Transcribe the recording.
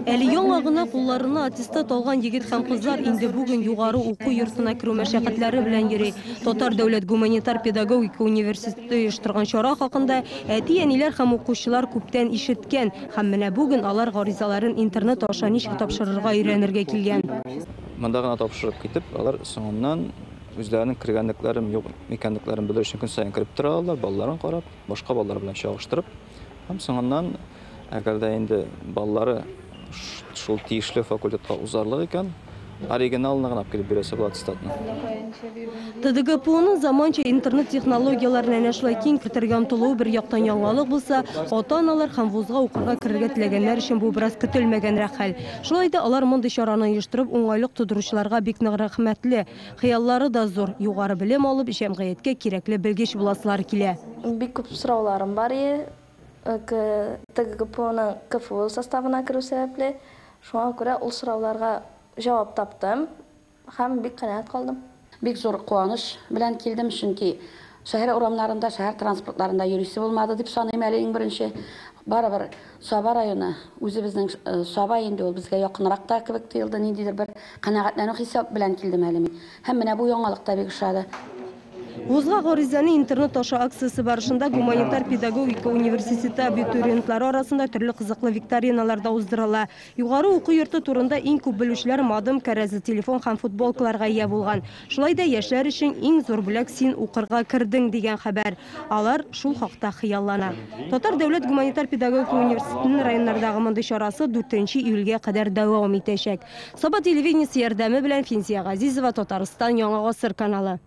Әле яңа гына кулларына аттестат алган егет һәм кызлар инде бүген югары уку йортына керү мәшәкатьләре белән йөри. Татар дәүләт гуманитар педагогика университеты оештырган чара хакында әти-әниләр һәм укучылар күптән ишеткән һәм менә бүген алар гаризаларын интернет аша ничек тапшырырга өйрәнергә килгән. Монда гына тапшырып китеп, алар соңыннан үзләренең кергәнлекләрен, юк микәнлекләрен белер өчен көн саен кирип торалар, балаларын карап, башка балалар белән чагыштырып, һәм соңыннан әгәр дә инде балалары шул тиешле факультетка узарлык икән, оригиналын гына кирип бирәсе була аттестатны. ТДГПУның заманча интернет технологияларын әнә шулай киң кертергә омтылуы бер яктан яңалык булса, ата-аналар һәм вузга укырга керергә теләгәннәр өчен бу бераз көтелмәгәнрәк хәл. Шулай да алар мондый чараны оештырып, уңайлык тудыручыларга бик нык рәхмәтле. Хыяллары да зур, югары белем алып, җәмгыятькә кирәкле белгеч буласылар килә. Бик күп сорауларым бар иде. ТГГПУның КФУ составына керү сәбәпле, шуңа күрә ул сорауларга җавап таптым һәм бик канәгать калдым. Бик зур куаныч белән килдем, чөнки шәһәр урамнарында, шәһәр транспортларында йөрисе булмады дип саныйм әле иң беренче. Барыбер Саба районы, үзебезнең Саба инде ул безгә якынрак та кебек тоелды, ниндидер бер канәгатьләнү хисап белән килдем әле мин. Һәм менә бу яңалык та бик ошады. Вузга гаризаны интернет аша акциясе барышында гуманитар педагогика университеты абитуриентлары арасында төрле кызыклы викториналарда уздырыла. Югары уку йорты турында иң күп белүчеләр модем, кәрәзе телефон һәм футболкаларга ия булган. Шулай да яшьләр өчен иң зур бүләк син укырга кирдең дигән хәбәр. Алар шул хакта хыяллана. Татар дәүләт гуманитар педагогика университетының районнардагы мондый чарасы 4 июльгә кадәр дәвам итәчәк. Саба телевидениесе ярдәме белән Финзия Газизова, Татарстан, Яңа Гасыр каналы.